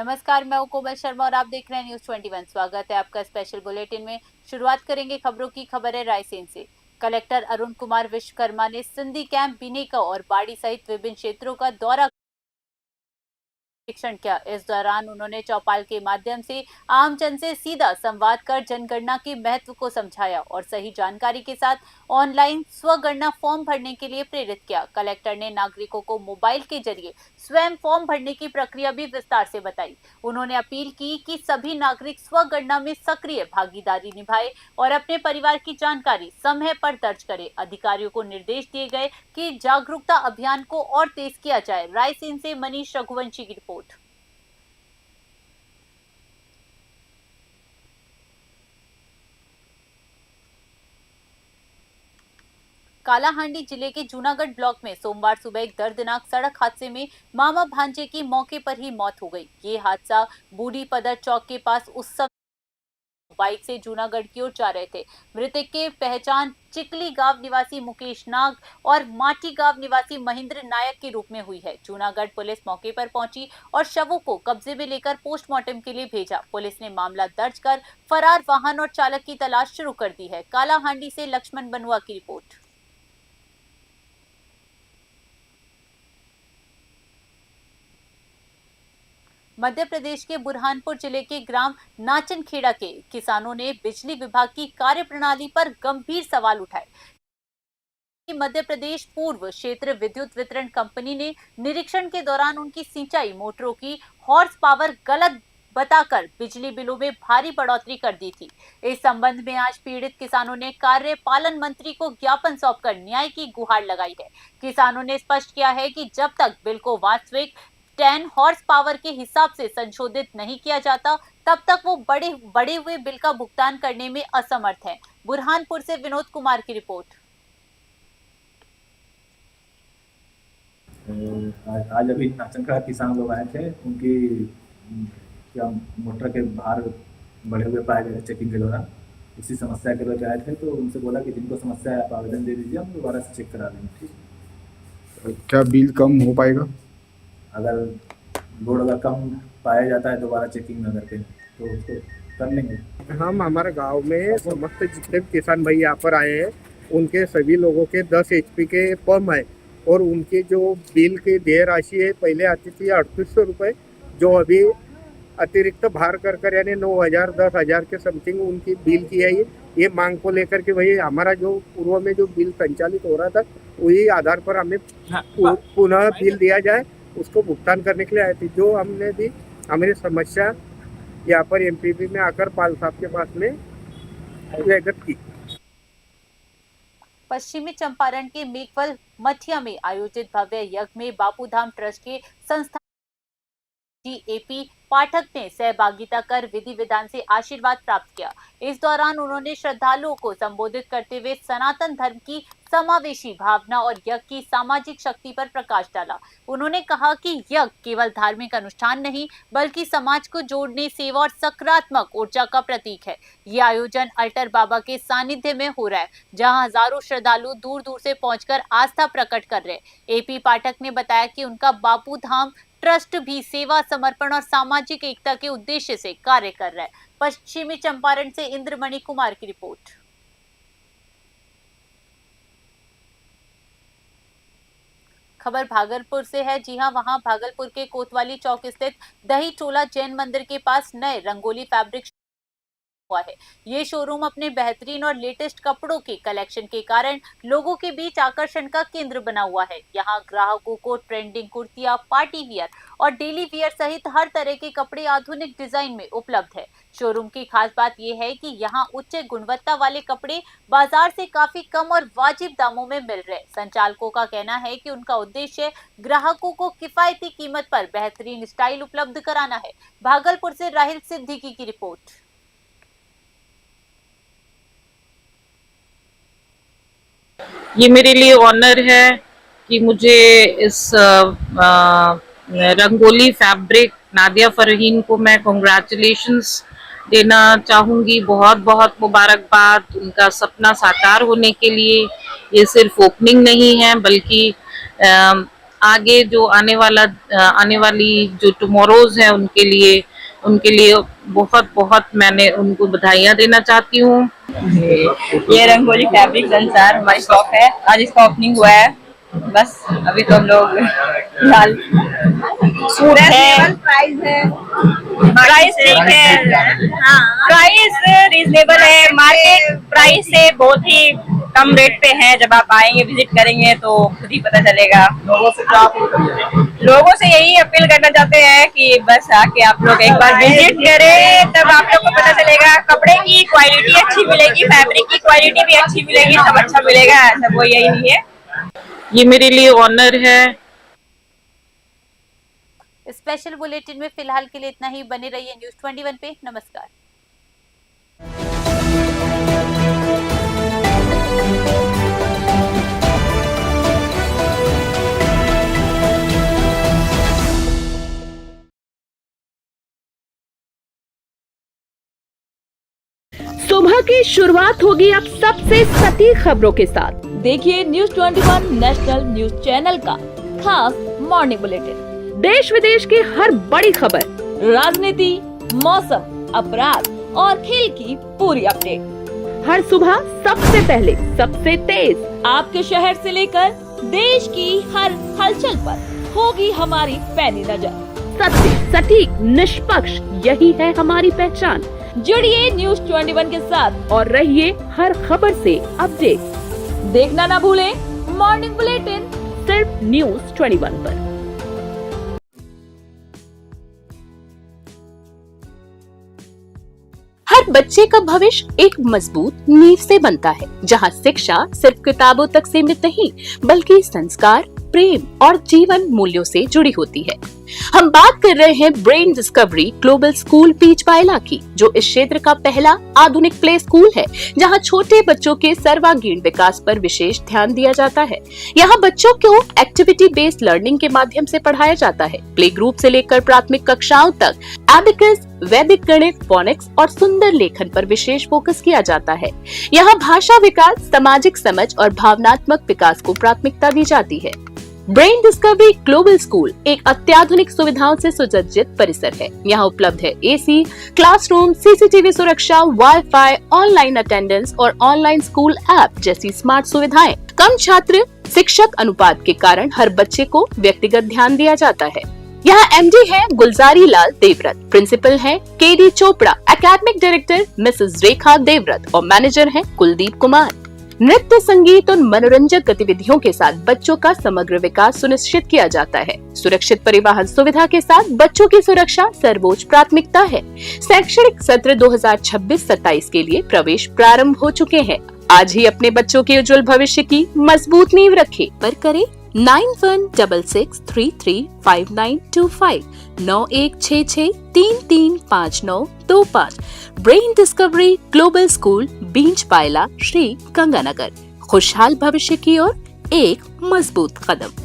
नमस्कार, मैं हूं कोमल शर्मा और आप देख रहे हैं न्यूज 21। स्वागत है आपका स्पेशल बुलेटिन में। शुरुआत करेंगे खबरों की। खबर है रायसेन से। कलेक्टर अरुण कुमार विश्वकर्मा ने सिंधी कैंप, बिनेका और बाड़ी सहित विभिन्न क्षेत्रों का दौरा निरीक्षण किया। इस दौरान उन्होंने चौपाल के माध्यम से आमजन से सीधा संवाद कर जनगणना के महत्व को समझाया और सही जानकारी के साथ ऑनलाइन स्वगणना फॉर्म भरने के लिए प्रेरित किया। कलेक्टर ने नागरिकों को मोबाइल के जरिए स्वयं फॉर्म भरने की प्रक्रिया भी विस्तार से बताई। उन्होंने अपील की कि सभी नागरिक स्वगणना में सक्रिय भागीदारी निभाए और अपने परिवार की जानकारी समय पर दर्ज करें। अधिकारियों को निर्देश दिए गए कि जागरूकता अभियान को और तेज किया जाए। रायसेन से मनीष रघुवंशी की रिपोर्ट। कालाहांडी जिले के जूनागढ़ ब्लॉक में सोमवार सुबह एक दर्दनाक सड़क हादसे में मामा भांजे की मौके पर ही मौत हो गई। ये हादसा बूढ़ी पदर चौक के पास उस समय बाइक से जूनागढ़ की ओर जा रहे थे। मृतक के पहचान चिकली गांव निवासी मुकेश नाग और माटी गांव निवासी महेंद्र नायक के रूप में हुई है। जूनागढ़ पुलिस मौके पर पहुंची और शवों को कब्जे में लेकर पोस्टमार्टम के लिए भेजा। पुलिस ने मामला दर्ज कर फरार वाहन और चालक की तलाश शुरू कर दी है। कालाहांडी से लक्ष्मण बनुआ की रिपोर्ट। मध्य प्रदेश के बुरहानपुर जिले के ग्राम नाचनखेड़ा के किसानों ने बिजली विभाग की कार्यप्रणाली पर गंभीर सवाल उठाए। मध्य प्रदेश पूर्व क्षेत्र विद्युत वितरण कंपनी ने निरीक्षण के दौरान उनकी सिंचाई मोटरों की हॉर्स पावर गलत बताकर बिजली बिलों में भारी बढ़ोतरी कर दी थी। इस संबंध में आज पीड़ित किसानों ने कार्यपालन मंत्री को ज्ञापन सौंपकर न्याय की गुहार लगाई है। किसानों ने स्पष्ट किया है कि जब तक बिल को वास्तविक 10 हॉर्स पावर के हिसाब से संशोधित नहीं किया जाता, तब तक वो बड़े हुए बिल का भुगतान करने में असमर्थ हैं। बुरहानपुर से विनोद कुमार की रिपोर्ट। आज अभी नाचनखड़ा किसान लोग आए थे, उनकी क्या मोटर के बाहर बढ़े हुए पाए गए चेकिंग के दौरान। इसी समस्या के लेकर आए थे, तो उनसे बोला कि जिनको समस्या है आप आवेदन दे दीजिए, हम दोबारा से चेक करा देंगे। ठीक, क्या बिल कम हो पाएगा? अगर लोड अगर कम पाया जाता है दोबारा चेकिंग न करके तो उसको कर लेंगे। हम हमारे गांव में समस्त जितने भी किसान भाई यहाँ पर आए हैं, उनके सभी लोगों के 10 HP के पंप है और उनकी जो बिल की देय राशि है, पहले आती थी 3800 रुपये, जो अभी अतिरिक्त भार कर यानी 9000 10,000 के समथिंग उनकी बिल की है। ये मांग को लेकर के भाई हमारा जो पूर्व में जो बिल संचालित हो रहा था, वही आधार पर हमें पुनः बिल दिया जाए, उसको भुगतान करने के लिए आए थे। जो हमने भी हमारी समस्या यहाँ पर MPP में आकर पाल साहब के पास में अवगत की। पश्चिमी चंपारण के मेघवल मठिया में आयोजित भव्य यज्ञ में बापूधाम ट्रस्ट के संस्था AP पाठक ने सहभागिता कर विधि विधान से आशीर्वाद प्राप्त किया। इस दौरान उन्होंने श्रद्धालुओं को संबोधित करते हुए सनातन धर्म की समावेशी भावना और यज्ञ की सामाजिक शक्ति पर प्रकाश डाला। उन्होंने कहा कि यज्ञ केवल धार्मिक अनुष्ठान नहीं, बल्कि समाज को जोड़ने, सेवा और सकारात्मक ऊर्जा का प्रतीक है। ये आयोजन अल्टर बाबा के सानिध्य में हो रहा है, जहां हजारों श्रद्धालु दूर दूर से पहुंचकर आस्था प्रकट कर रहे। AP पाठक ने बताया कि उनका बापू धाम ट्रस्ट भी सेवा, समर्पण और सामाजिक एकता के उद्देश्य से कार्य कर रहा है। पश्चिमी चंपारण से इंद्रमणि कुमार की रिपोर्ट। खबर भागलपुर से है। जी हां, वहां भागलपुर के कोतवाली चौक स्थित दही चोला जैन मंदिर के पास नए रंगोली फैब्रिक हुआ है। ये शोरूम अपने बेहतरीन और लेटेस्ट कपड़ों के कलेक्शन के कारण लोगों के बीच आकर्षण का केंद्र बना हुआ है। यहाँ ग्राहकों को ट्रेंडिंग कुर्तियां, पार्टी वियर और डेली वियर सहित हर तरह के कपड़े आधुनिक डिजाइन में उपलब्ध है। शोरूम की खास बात यह है कि यहाँ उच्च गुणवत्ता वाले कपड़े बाजार से काफी कम और वाजिब दामों में मिल रहे। संचालकों का कहना है कि उनका उद्देश्य ग्राहकों को किफायती कीमत पर बेहतरीन स्टाइल उपलब्ध कराना है। भागलपुर से राहिल सिद्दीकी की रिपोर्ट। ये मेरे लिए ऑनर है कि मुझे इस रंगोली फैब्रिक नादिया फरहीन को मैं कॉन्ग्रेचुलेशंस देना चाहूँगी। बहुत बहुत मुबारकबाद उनका सपना साकार होने के लिए। ये सिर्फ ओपनिंग नहीं है, बल्कि आगे जो आने वाली जो टुमारोज है उनके लिए बहुत बहुत मैंने उनको बधाइयाँ देना चाहती हूँ। ये रंगोली फैब्रिक संसार हमारी शॉप है, आज इसका ओपनिंग हुआ है। बस अभी तो हम लोग फिलहाल सूट है, प्राइस ठीक है, प्राइस रीजनेबल है, मार्केट प्राइस से बहुत ही कम रेट पे है। जब आप आएंगे विजिट करेंगे तो खुद ही पता चलेगा। लोगों से यही अपील करना चाहते हैं कि बस आके आप लोग एक बार विजिट करें, तब आप लोग को पता चलेगा। कपड़े की क्वालिटी अच्छी मिलेगी, फैब्रिक की क्वालिटी भी अच्छी मिलेगी, सब अच्छा मिलेगा। ऐसा कोई यही नहीं है। ये मेरे लिए ऑनर है। स्पेशल बुलेटिन में फिलहाल के लिए इतना ही। बने रहिए न्यूज 21 पे। नमस्कार। सुबह की शुरुआत होगी अब सबसे सटीक खबरों के साथ। देखिए न्यूज 21 नेशनल न्यूज चैनल का खास मॉर्निंग बुलेटिन। देश विदेश की हर बड़ी खबर, राजनीति, मौसम, अपराध और खेल की पूरी अपडेट हर सुबह सबसे पहले, सबसे तेज आपके शहर से लेकर देश की हर हलचल पर होगी हमारी पैनी नजर। सत्य, सटीक, निष्पक्ष, यही है हमारी पहचान। जुड़िए न्यूज 21 के साथ और रहिए हर खबर से अपडेट। देखना ना भूलें मॉर्निंग बुलेटिन सिर्फ न्यूज 21 पर। हर बच्चे का भविष्य एक मजबूत नींव से बनता है, जहां शिक्षा सिर्फ किताबों तक सीमित नहीं, बल्कि संस्कार, प्रेम और जीवन मूल्यों से जुड़ी होती है। हम बात कर रहे हैं ब्रेन डिस्कवरी ग्लोबल स्कूल बीच बायला की, जो इस क्षेत्र का पहला आधुनिक प्ले स्कूल है, जहां छोटे बच्चों के सर्वांगीण विकास पर विशेष ध्यान दिया जाता है। यहाँ बच्चों को एक्टिविटी बेस्ड लर्निंग के माध्यम से पढ़ाया जाता है। प्ले ग्रुप से लेकर प्राथमिक कक्षाओं तक एबिकस, वैदिक गणित, फोनिक्स और सुंदर लेखन पर विशेष फोकस किया जाता है। यहाँ भाषा विकास, सामाजिक समझ और भावनात्मक विकास को प्राथमिकता दी जाती है। ब्रेन डिस्कवरी ग्लोबल स्कूल एक अत्याधुनिक सुविधाओं से सुसज्जित परिसर है। यहाँ उपलब्ध है एसी, क्लासरूम, सीसीटीवी सुरक्षा, वाईफाई, ऑनलाइन अटेंडेंस और ऑनलाइन स्कूल ऐप जैसी स्मार्ट सुविधाएं। कम छात्र शिक्षक अनुपात के कारण हर बच्चे को व्यक्तिगत ध्यान दिया जाता है। यहाँ एमडी है गुलजारी लाल देवव्रत, प्रिंसिपल है KD Chopra, academic director Mrs Rekha Devvrat और मैनेजर है कुलदीप कुमार। नृत्य, संगीत और मनोरंजक गतिविधियों के साथ बच्चों का समग्र विकास सुनिश्चित किया जाता है। सुरक्षित परिवहन सुविधा के साथ बच्चों की सुरक्षा सर्वोच्च प्राथमिकता है। शैक्षणिक सत्र 2026-27 के लिए प्रवेश प्रारंभ हो चुके हैं। आज ही अपने बच्चों के उज्जवल भविष्य की मजबूत नींव रखें। पर करें 9166335925 9166335925। ब्रेन डिस्कवरी ग्लोबल स्कूल बीच पायला, श्री गंगानगर। खुशहाल भविष्य की ओर एक मजबूत कदम।